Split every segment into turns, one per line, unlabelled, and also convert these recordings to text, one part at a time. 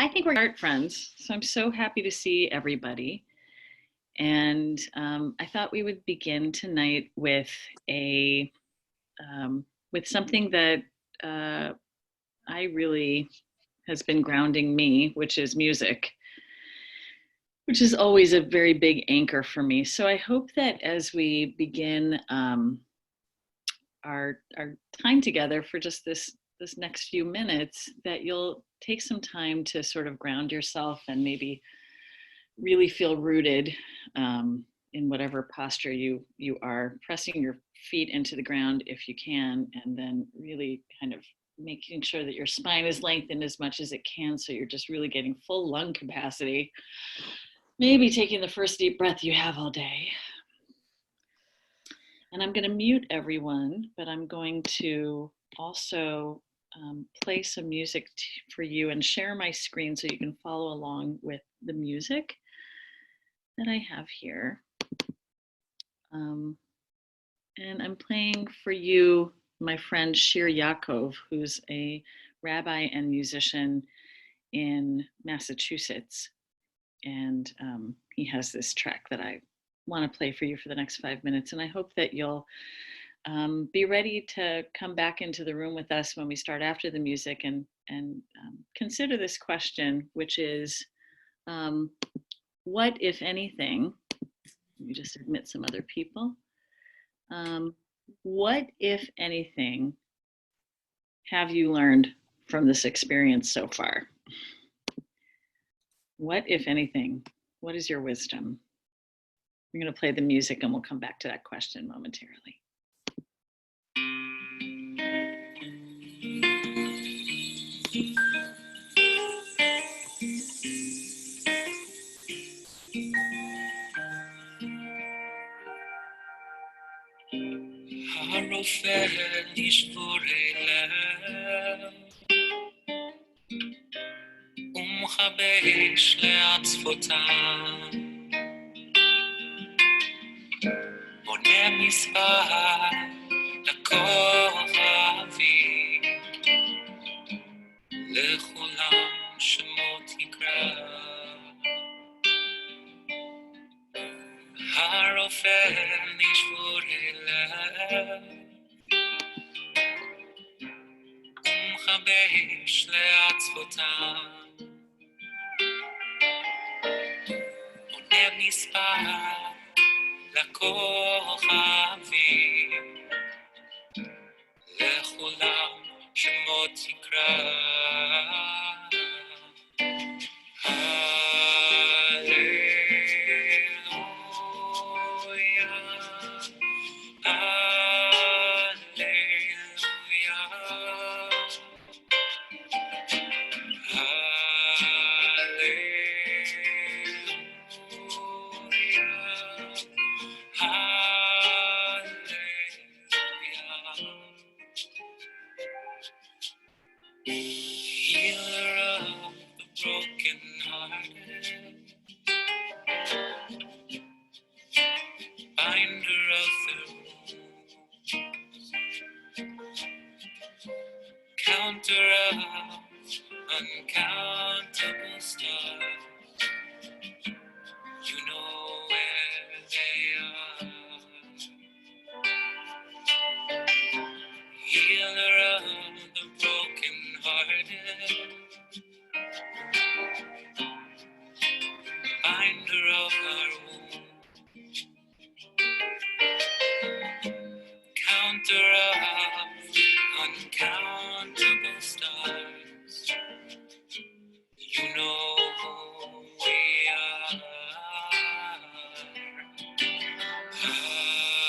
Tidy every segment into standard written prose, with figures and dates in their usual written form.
I think we're art friends, so I'm so happy to see everybody. And I thought we would begin tonight with a with something that uh, I really has been grounding me, which is music, which is always a very big anchor for me. So I hope that as we begin our time together for just this next few minutes, that you'll take some time to sort of ground yourself and maybe really feel rooted in whatever posture you are, pressing your feet into the ground if you can, and then really kind of making sure that your spine is lengthened as much as it can, so you're just really getting full lung capacity. Maybe taking the first deep breath you have all day. And I'm going to mute everyone, but I'm going to also play some music for you and share my screen so you can follow along with the music that I have here. And I'm playing for you my friend Shir Yaakov, who's a rabbi and musician in Massachusetts. And he has this track that I want to play for you for the next 5 minutes. And I hope that you'll be ready to come back into the room with us when we start after the music and consider this question, which is, what, if anything, let me just admit some other people. What, if anything, have you learned from this experience so far? What, if anything, what is your wisdom? We're going to play the music and we'll come back to that question momentarily.
הרופא נשבורי לב ומחבש לעצבותם בונה מספר לכוכבים לכולם שמות יקרא הרופא נשבורי לב ומחבש לעצבותם בונה מספר לכוכבים לכולם שמות יקרא הללויה Healer of the broken-hearted, binder of the wounds, counter of uncountable stars, you know where they are. Healer of the broken-hearted, binder of our wounds, counter of uncountable stars, you know who we are. Hallelujah.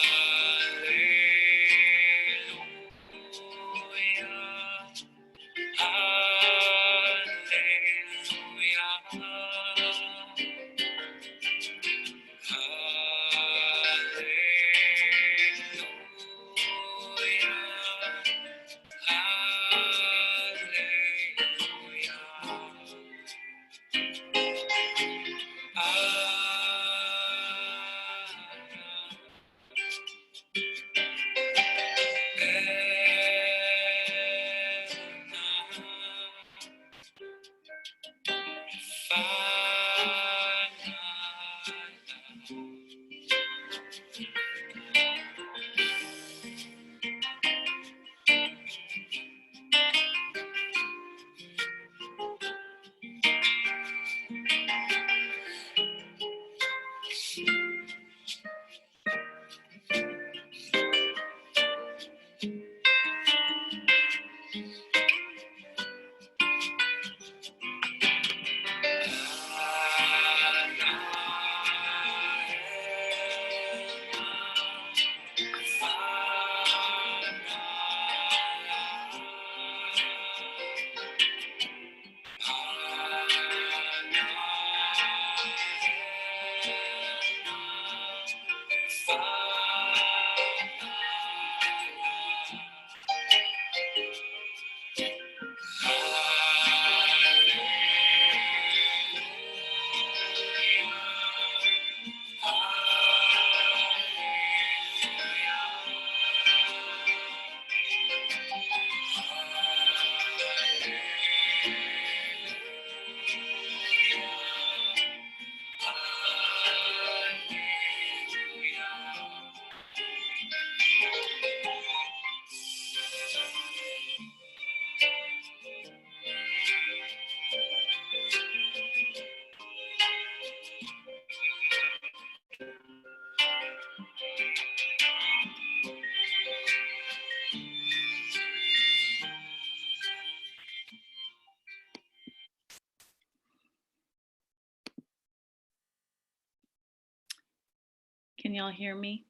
Can y'all hear me?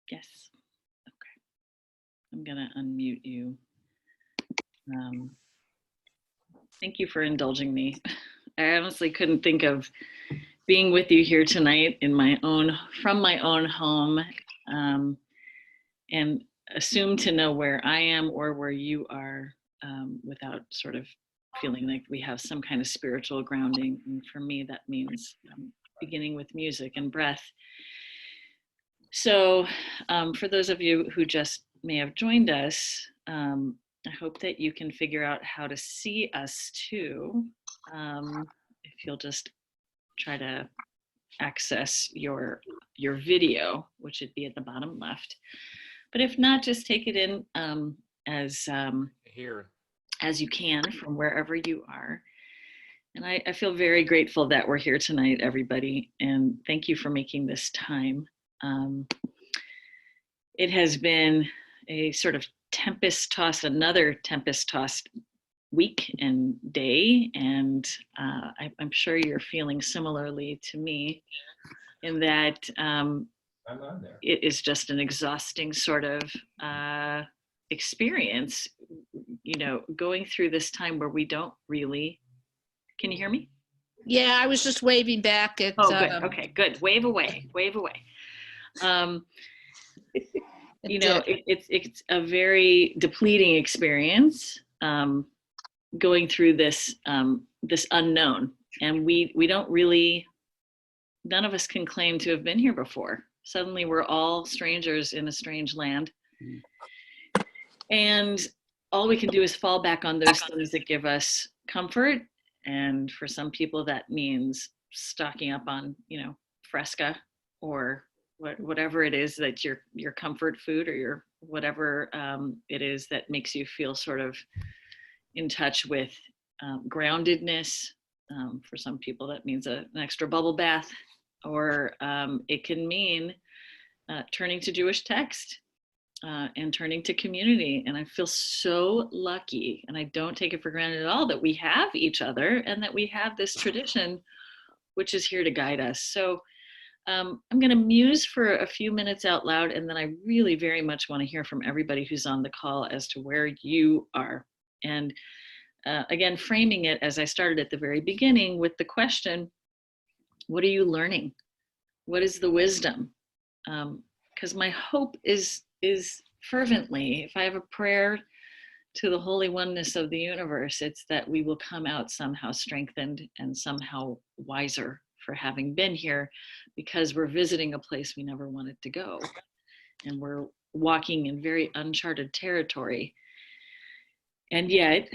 Yes. Okay. I'm going to unmute you. Thank you for indulging me. I honestly couldn't think of being with you here tonight from my own home, and assume to know where I am or where you are, without sort of feeling like we have some kind of spiritual grounding. And for me, that means beginning with music and breath. So for those of you who just may have joined us, I hope that you can figure out how to see us too. If you'll just try to access your video, which would be at the bottom left. But if not, just take it in as you can from wherever you are. And I feel very grateful that we're here tonight, everybody. And thank you for making this time. It has been a sort of another tempest-tossed week and day. And I'm sure you're feeling similarly to me in that it is just an exhausting sort of experience, going through this time where we don't really, can you hear me?
Yeah, I was just waving back at.
Oh, good. Okay, good. Wave away. It's a very depleting experience, going through this unknown, and we don't really, none of us can claim to have been here before. Suddenly we're all strangers in a strange land. And all we can do is fall back on those things that give us comfort. And for some people that means stocking up on, Fresca or whatever it is that your comfort food, or your whatever it is that makes you feel sort of in touch with groundedness. For some people that means an extra bubble bath, or it can mean turning to Jewish text and turning to community. And I feel so lucky, and I don't take it for granted at all, that we have each other and that we have this tradition which is here to guide us. So I'm going to muse for a few minutes out loud, and then I really very much want to hear from everybody who's on the call as to where you are. And again, framing it as I started at the very beginning with the question, what are you learning? What is the wisdom? Because my hope is fervently, if I have a prayer to the holy oneness of the universe, it's that we will come out somehow strengthened and somehow wiser for having been here, because we're visiting a place we never wanted to go. And we're walking in very uncharted territory. And yet,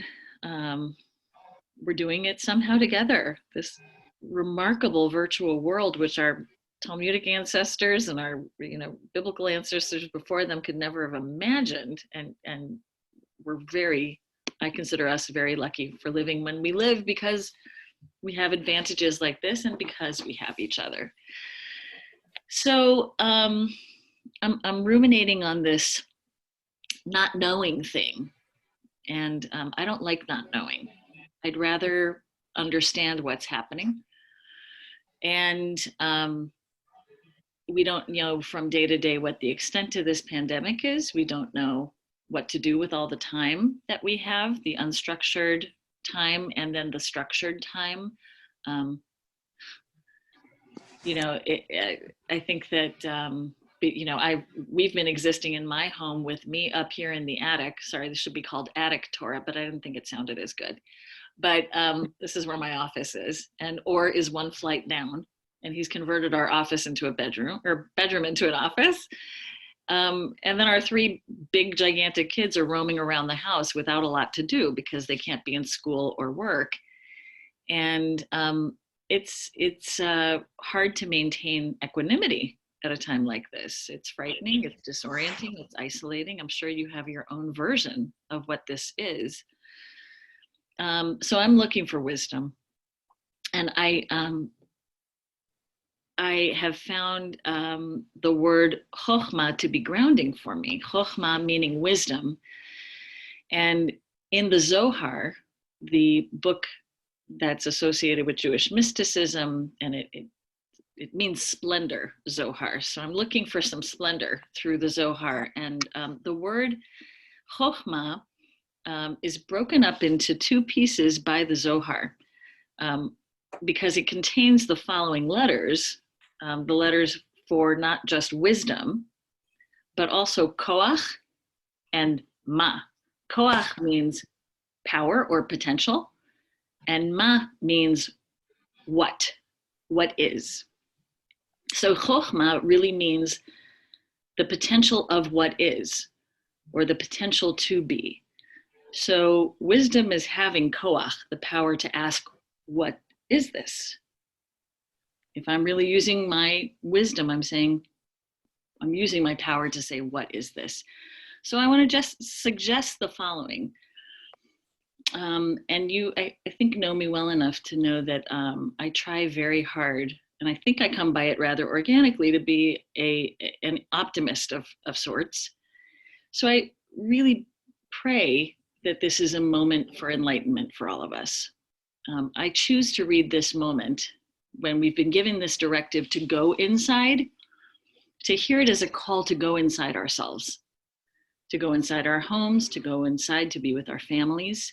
we're doing it somehow together. This remarkable virtual world, which our Talmudic ancestors and our biblical ancestors before them could never have imagined. And I consider us very lucky for living when we live, because we have advantages like this and because we have each other. So I'm ruminating on this not knowing thing. And I don't like not knowing. I'd rather understand what's happening. And we don't know from day to day what the extent of this pandemic is. We don't know what to do with all the time that we have, the unstructured time and then the structured time. I think that, we've been existing in my home with me up here in the attic. Sorry, this should be called attic Torah, but I didn't think it sounded as good. But this is where my office is, and Or is one flight down, and he's converted our office into a bedroom, or bedroom into an office. And then our three big, gigantic kids are roaming around the house without a lot to do because they can't be in school or work. And it's hard to maintain equanimity at a time like this. It's frightening, it's disorienting, it's isolating. I'm sure you have your own version of what this is. So I'm looking for wisdom. And I have found the word chokhmah to be grounding for me. Chokhmah meaning wisdom. And in the Zohar, the book that's associated with Jewish mysticism, and it it means splendor, Zohar. So I'm looking for some splendor through the Zohar. And the word chokhmah is broken up into two pieces by the Zohar because it contains the following letters, the letters for not just wisdom, but also koach and ma. Koach means power or potential, and ma means what is. So chokhmah really means the potential of what is, or the potential to be. So wisdom is having koach, the power to ask, what is this? If I'm really using my wisdom, I'm saying, I'm using my power to say, what is this? So I want to just suggest the following. And you, I think, know me well enough to know that I try very hard, and I think I come by it rather organically, to be an optimist of sorts. So I really pray that this is a moment for enlightenment for all of us. I choose to read this moment when we've been given this directive to go inside, to hear it as a call to go inside ourselves, to go inside our homes, to go inside to be with our families,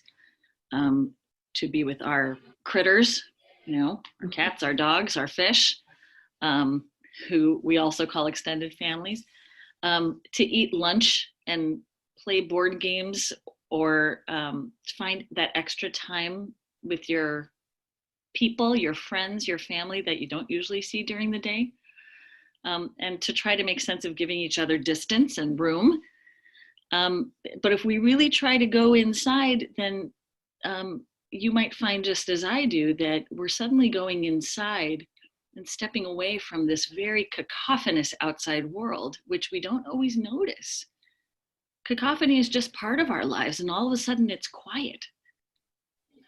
to be with our critters, our cats, our dogs, our fish, who we also call extended families, to eat lunch and play board games, or find that extra time with your people, your friends, your family that you don't usually see during the day, and to try to make sense of giving each other distance and room. But if we really try to go inside, then you might find, just as I do, that we're suddenly going inside and stepping away from this very cacophonous outside world, which we don't always notice. Cacophony is just part of our lives, and all of a sudden it's quiet.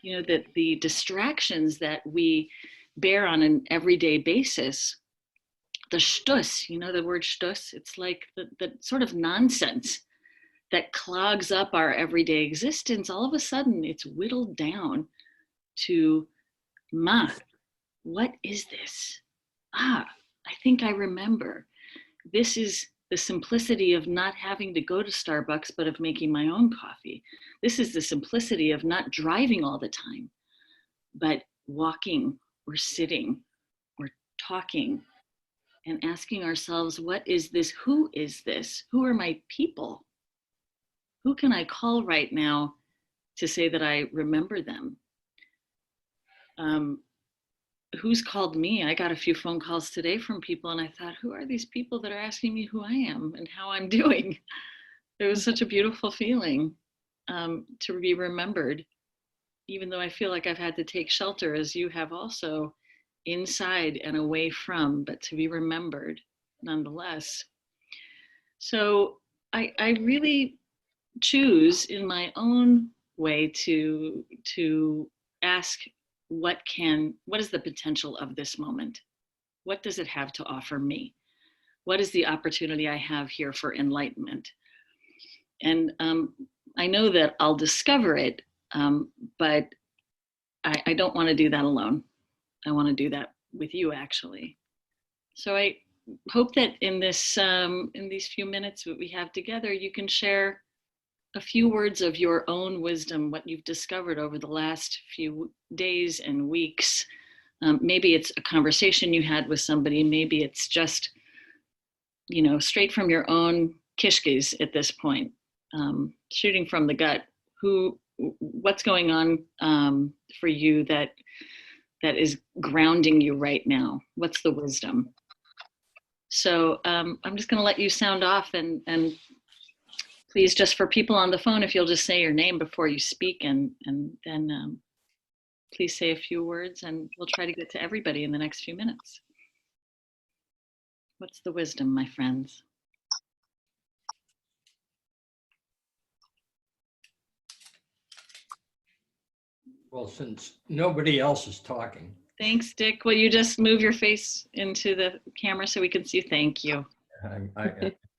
That the distractions that we bear on an everyday basis, the shtus, the word shtus, it's like the sort of nonsense that clogs up our everyday existence. All of a sudden it's whittled down to ma. What is this? I think I remember. This is the simplicity of not having to go to Starbucks, but of making my own coffee. This is the simplicity of not driving all the time, but walking or sitting or talking and asking ourselves, what is this? Who is this? Who are my people? Who can I call right now to say that I remember them? Who's called me? I got a few phone calls today from people, and I thought, who are these people that are asking me who I am and how I'm doing? It was such a beautiful feeling to be remembered, even though I feel like I've had to take shelter, as you have also, inside and away from, but to be remembered nonetheless. So I really choose in my own way to ask, what is the potential of this moment? What does it have to offer me? What is the opportunity I have here for enlightenment? And I know that I'll discover it, but I don't want to do that alone. I want to do that with you, actually. So I hope that in these few minutes that we have together, you can share a few words of your own wisdom, what you've discovered over the last few days and weeks. Maybe it's a conversation you had with somebody. Maybe it's just, straight from your own kishkes at this point, shooting from the gut. What's going on for you that is grounding you right now? What's the wisdom? So I'm just going to let you sound off, and please, just for people on the phone, if you'll just say your name before you speak, and then please say a few words, and we'll try to get to everybody in the next few minutes. What's the wisdom, my friends?
Well, since nobody else is talking.
Thanks, Dick. Will you just move your face into the camera so we can see? Thank you.
I'm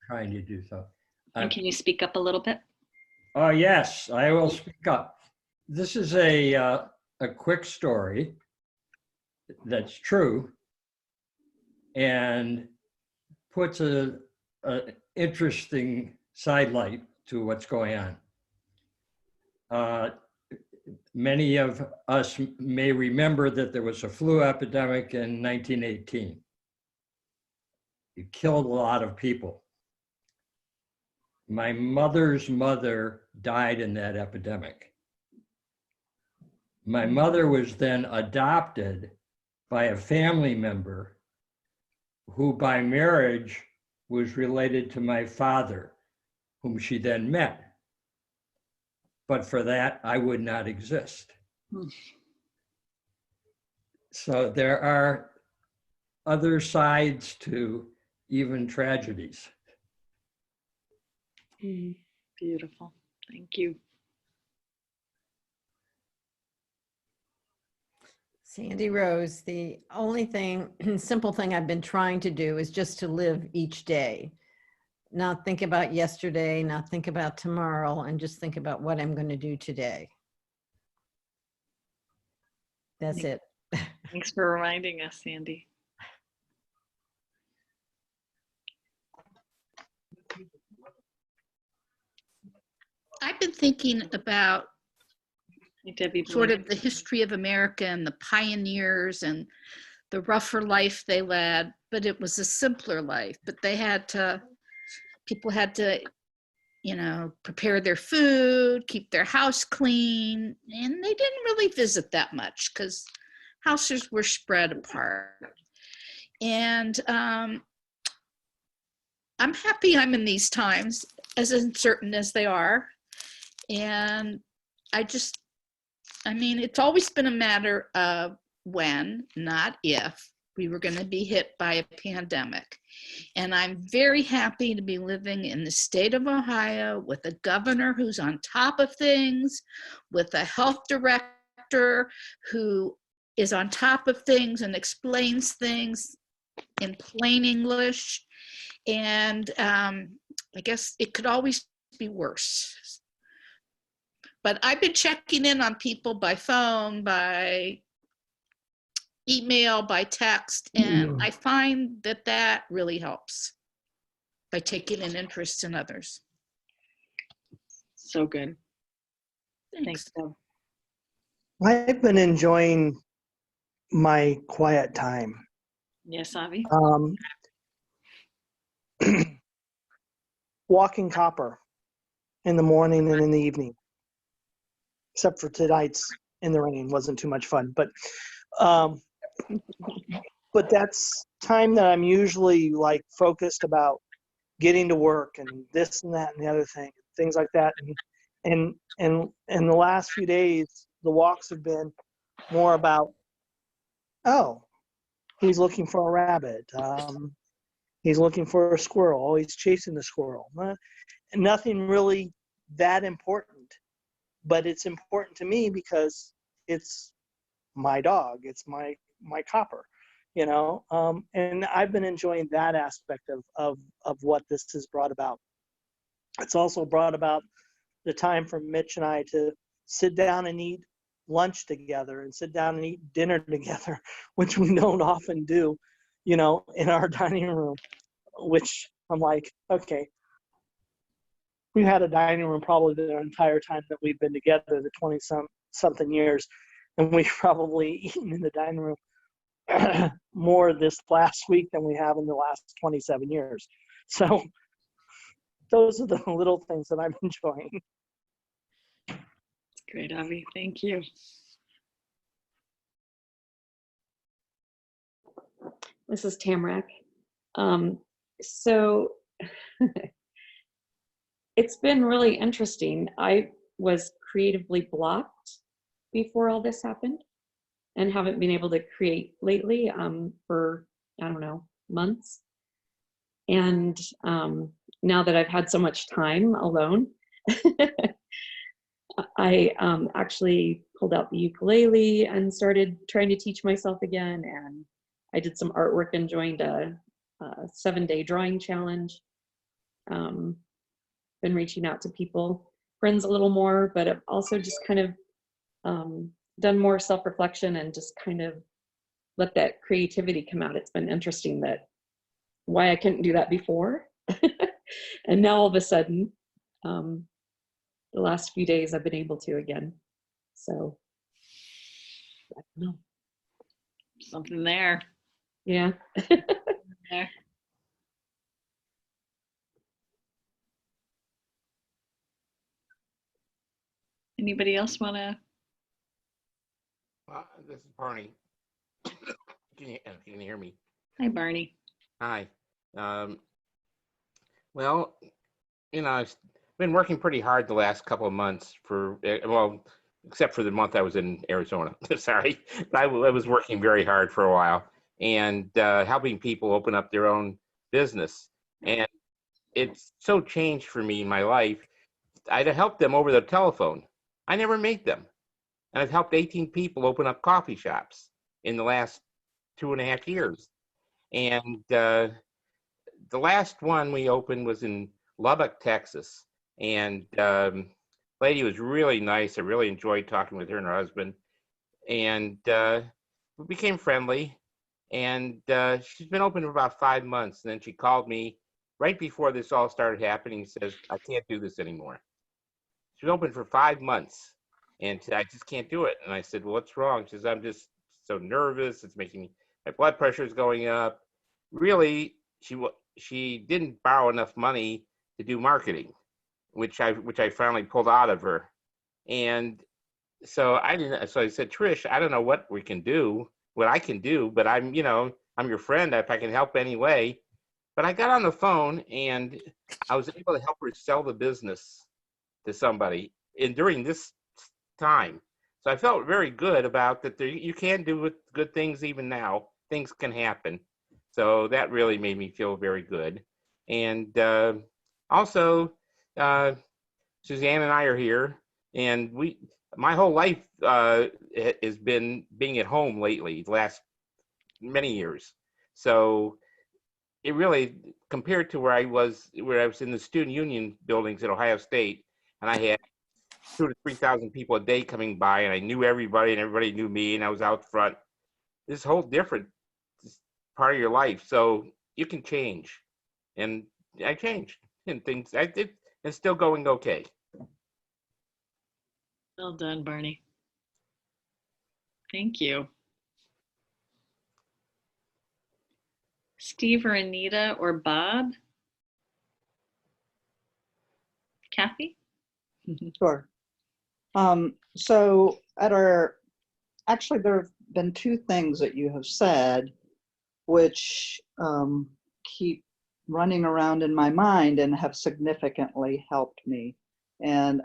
trying to do so.
And can you speak up a little bit?
Oh, yes, I will speak up. This is a quick story that's true. and puts a interesting sidelight to what's going on. Many of us may remember that there was a flu epidemic in 1918. It killed a lot of people. My mother's mother died in that epidemic. My mother was then adopted by a family member who by marriage was related to my father, whom she then met. But for that, I would not exist. So there are other sides to even tragedies.
Beautiful. Thank you.
Sandy Rose, the only thing, simple thing I've been trying to do is just to live each day. Not think about yesterday, not think about tomorrow, and just think about what I'm going to do today. That's it.
Thanks for reminding us, Sandy.
I've been thinking about
Hey, Debbie.
sort of the history of America and the pioneers and the rougher life they led, but it was a simpler life. But they had to, people had to, you know, prepare their food, keep their house clean, and they didn't really visit that much because houses were spread apart. And I'm happy I'm in these times, as uncertain as they are. And I mean, it's always been a matter of when, not if, we were going to be hit by a pandemic. And I'm very happy to be living in the state of Ohio with a governor who's on top of things, with a health director who is on top of things and explains things in plain English. And I guess it could always be worse. But I've been checking in on people by phone, by email, by text, and I find that that really helps by taking an interest in others.
So good.
Thanks.
Deb.
I've been enjoying my quiet time.
Yes, Avi?
Walking copper in the morning and in the evening, except for tonight's in the rain wasn't too much fun. But that's time that I'm usually like focused about getting to work and this and that and the other thing, things like that. And the last few days, the walks have been more about, oh, he's looking for a rabbit. He's looking for a squirrel. Oh, he's chasing the squirrel. Nothing really that important, but it's important to me because it's my dog. It's my copper, you know. And I've been enjoying that aspect of what this has brought about. It's also brought about the time for Mitch and I to sit down and eat lunch together and sit down and eat dinner together, which we don't often do, you know, in our dining room, which I'm like, okay, we've had a dining room probably the entire time that we've been together, the 20-something years, and we've probably eaten in the dining room more this last week than we have in the last 27 years. So those are the little things that I'm enjoying.
Great, Avi. Thank you.
This is Tamarack. So it's been really interesting. I was creatively blocked before all this happened and haven't been able to create lately for, I don't know, months. And now that I've had so much time alone, I actually pulled out the ukulele and started trying to teach myself again. And I did some artwork and joined a 7-day drawing challenge. Been reaching out to people, friends a little more, but I've also just kind of done more self-reflection and just kind of let that creativity come out. It's been interesting that why I couldn't do that before. And now all of a sudden, the last few days I've been able to again. So I don't know.
Something there.
Yeah.
There. Anybody else want to?
This is Barney. Can you hear me?
Hi, Barney.
Hi. Well, I've been working pretty hard the last couple of months well, except for the month I was in Arizona. Sorry. But I was working very hard for a while and helping people open up their own business. And it's so changed for me in my life. I'd helped them over the telephone. I never made them. And I've helped 18 people open up coffee shops in the last 2.5 years. And the last one we opened was in Lubbock, Texas. And lady was really nice. I really enjoyed talking with her and her husband. And we became friendly. And she's been open for about 5 months. And then she called me right before this all started happening. Says, I can't do this anymore. She was open for 5 months. And I just can't do it. And I said, well, what's wrong? She says, I'm just so nervous. It's making my blood pressure is going up. Really, she didn't borrow enough money to do marketing, which I finally pulled out of her. And so I said, Trish, I don't know what I can do, but I'm your friend if I can help any way. But I got on the phone and I was able to help her sell the business to somebody during this time. So I felt very good about that. You can do good things even now. Things can happen. So that really made me feel very good. And also, Suzanne and I are here, and my whole life has been being at home lately, the last many years. So it really, compared to where I was in the student union buildings at Ohio State, and I had 2,000 to 3,000 people a day coming by, and I knew everybody, and everybody knew me, and I was out front. This whole different part of your life, so you can change, and I changed, and things it's still going okay.
Well done, Barney. Thank you. Steve or Anita or Bob? Kathy?
Sure. So actually there have been two things that you have said which keep running around in my mind and have significantly helped me. And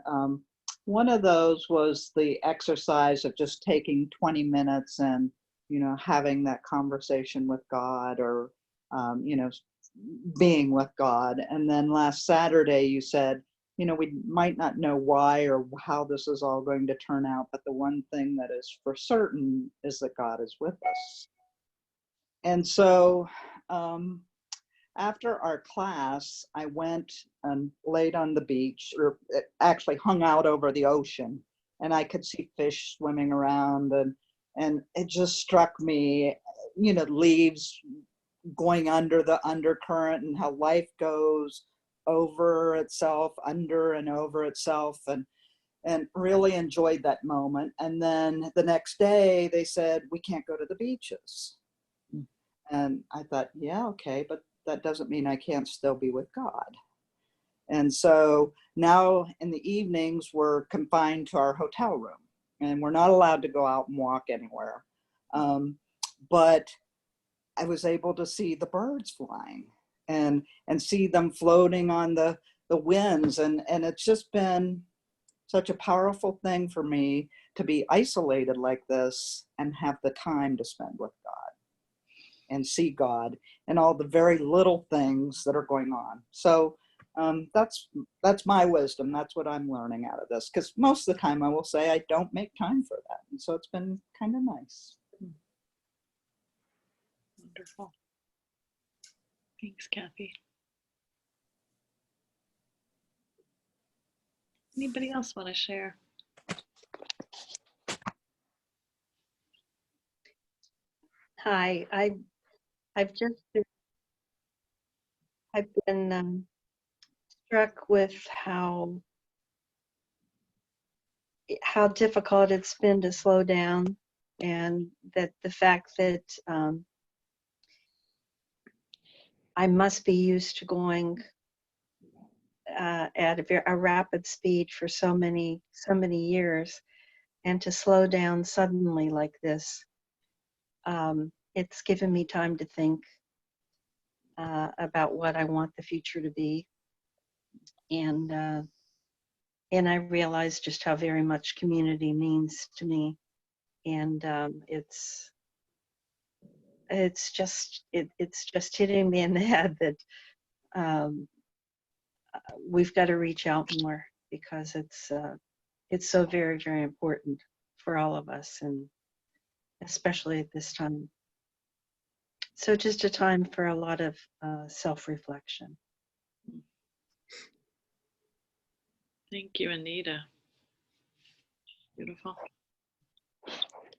one of those was the exercise of just taking 20 minutes and, having that conversation with God or, being with God. And then last Saturday you said, we might not know why or how this is all going to turn out, but the one thing that is for certain is that God is with us. And so after our class, I went and laid on the beach, or actually hung out over the ocean, and I could see fish swimming around, and it just struck me, leaves going under the undercurrent and how life goes over itself, under and over itself, and really enjoyed that moment. And then the next day they said, we can't go to the beaches. And I thought, yeah, okay, but that doesn't mean I can't still be with God. And so now in the evenings, we're confined to our hotel room and we're not allowed to go out and walk anywhere. But I was able to see the birds flying and see them floating on the winds. And it's just been such a powerful thing for me to be isolated like this and have the time to spend with God and see God and all the very little things that are going on. So that's my wisdom. That's what I'm learning out of this, because most of the time I will say I don't make time for that. And so it's been kind of nice.
Wonderful. Thanks, Kathy. Anybody else want to share?
Hi, I've been struck with how difficult it's been to slow down, and that the fact that I must be used to going at a rapid speed for so many years, and to slow down suddenly like this, it's given me time to think about what I want the future to be, and I realize just how very much community means to me, and it's just hitting me in the head that we've got to reach out more, because it's so very, very important for all of us, and especially at this time. So just a time for a lot of self-reflection.
Thank you, Anita. Beautiful.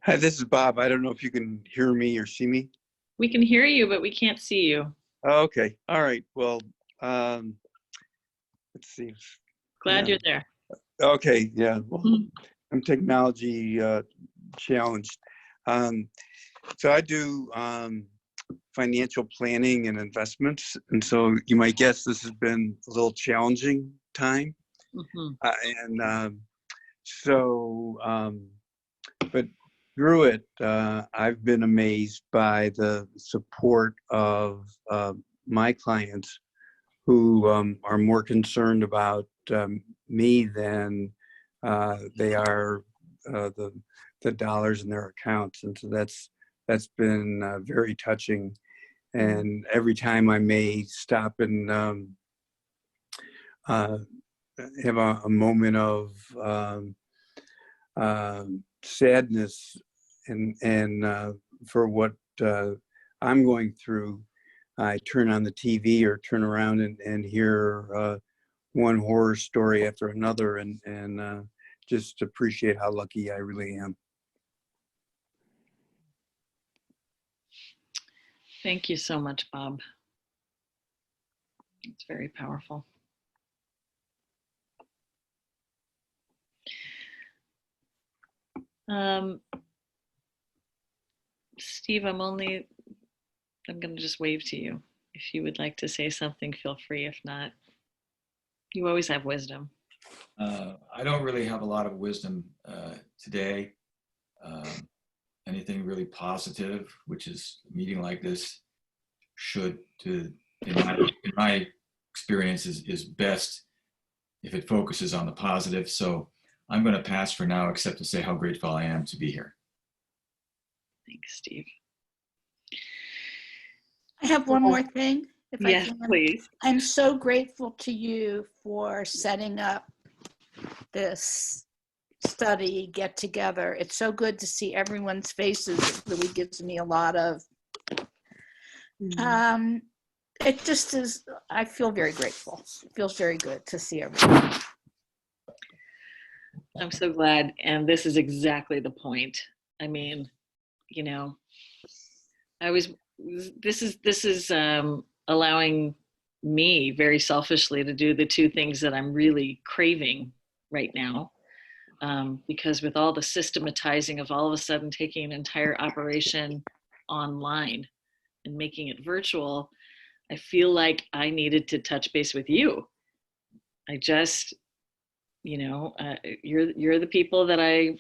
Hi, this is Bob. I don't know if you can hear me or see me.
We can hear you, but we can't see you.
Oh, okay. All right. Well, let's see.
Glad
Yeah.
you're there.
Okay. Yeah. Well,
Mhm.
I'm technology challenged. So I do financial planning and investments. And so you might guess this has been a little challenging time.
Mhm.
But through it, I've been amazed by the support of my clients, who are more concerned about me than they are the dollars in their accounts. And so that's been very touching. And every time I may stop and have a moment of sadness and for what I'm going through, I turn on the TV or turn around and hear one horror story after another, and just appreciate how lucky I really am.
Thank you so much, Bob. It's very powerful. Steve, I'm going to just wave to you. If you would like to say something, feel free. If not, you always have wisdom.
I don't really have a lot of wisdom today. Anything really positive, which is a meeting like this, in my experience, is best if it focuses on the positive. So I'm going to pass for now, except to say how grateful I am to be here.
Thanks, Steve.
I have one more thing, if
Yes,
I can.
please.
I'm so grateful to you for setting up this study get together. It's so good to see everyone's faces. It really gives me a lot of, it just is, I feel very grateful. It feels very good to see everyone.
I'm so glad. And this is exactly the point. I mean, you know, this is allowing me very selfishly to do the two things that I'm really craving right now. Because with all the systematizing of all of a sudden taking an entire operation online and making it virtual, I feel like I needed to touch base with you. I just, you're the people that I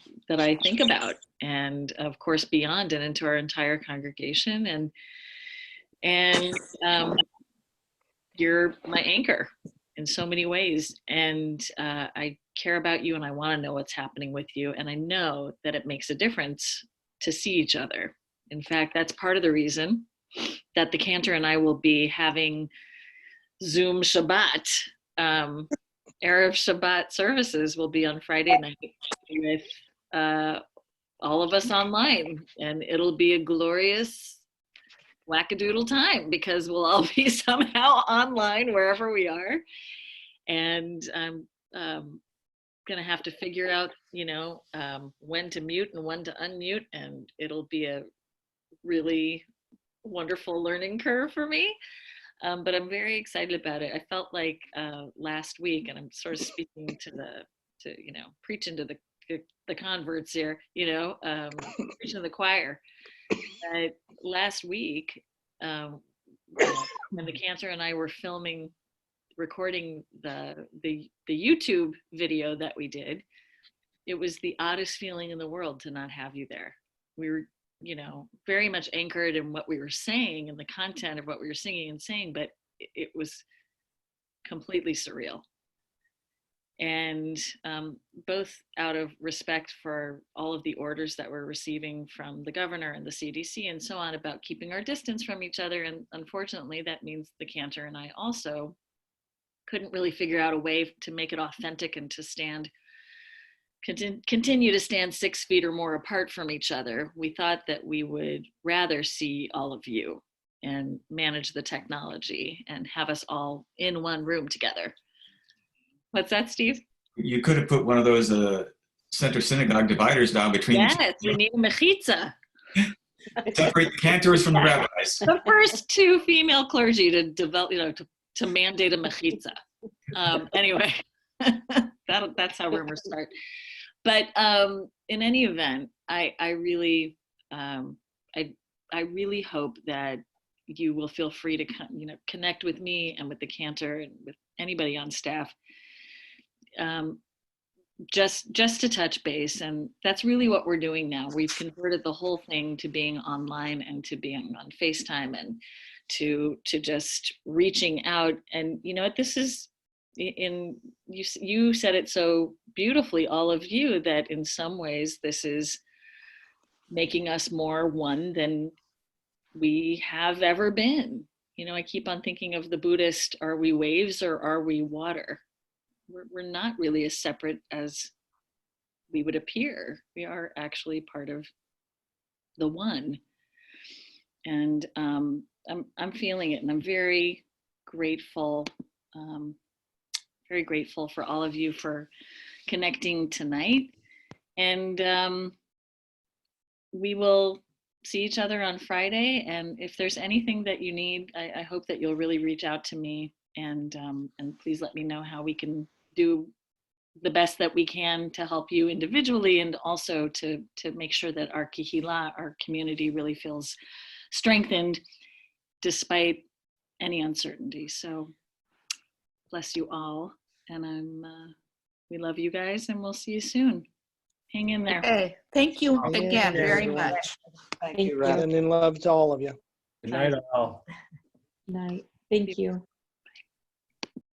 think about, and of course beyond and into our entire congregation, and you're my anchor in so many ways, and I care about you, and I want to know what's happening with you, and I know that it makes a difference to see each other. In fact, that's part of the reason that the cantor and I will be having Zoom Shabbat. Erev Shabbat services will be on Friday night with all of us online, and it'll be a glorious wackadoodle time because we'll all be somehow online wherever we are. And I'm gonna have to figure out, when to mute and when to unmute, and it'll be a really wonderful learning curve for me. But I'm very excited about it. I felt like last week, and I'm sort of speaking to preaching to the converts here, preaching to the choir. Last week, when the cancer and I were recording the YouTube video that we did, it was the oddest feeling in the world to not have you there. We were, very much anchored in what we were saying and the content of what we were singing and saying, but it was completely surreal. And both out of respect for all of the orders that we're receiving from the governor and the CDC and so on about keeping our distance from each other. And unfortunately, that means the cantor and I also couldn't really figure out a way to make it authentic and to continue to stand 6 feet or more apart from each other. We thought that we would rather see all of you and manage the technology and have us all in one room together. What's that, Steve?
You could have put one of those center synagogue dividers down between.
Yes, we need a mechitza.
Separate the cantors from the rabbis.
The first 2 female clergy to develop, to mandate a mechitza. Anyway, that's how rumors start. But in any event, I really hope that you will feel free to connect with me and with the cantor and with anybody on staff, just to touch base. And that's really what we're doing now. We've converted the whole thing to being online and to being on FaceTime and to just reaching out. And this is you said it so beautifully, all of you, that in some ways this is making us more one than we have ever been. I keep on thinking of the Buddhist, are we waves or are we water? We're not really as separate as we would appear. We are actually part of the one. And I'm feeling it, and I'm very grateful for all of you for connecting tonight. And we will see each other on Friday. And if there's anything that you need, I hope that you'll really reach out to me, and please let me know how we can do the best that we can to help you individually, and also to make sure that our kihila, our community, really feels strengthened despite any uncertainty. So bless you all. And we love you guys, and we'll see you soon. Hang in there.
Okay. Thank you
Hang in
again
there,
very
everyone.
much.
Thank you, Rob.
And in love to all of you.
Good night, all.
Night. Thank you.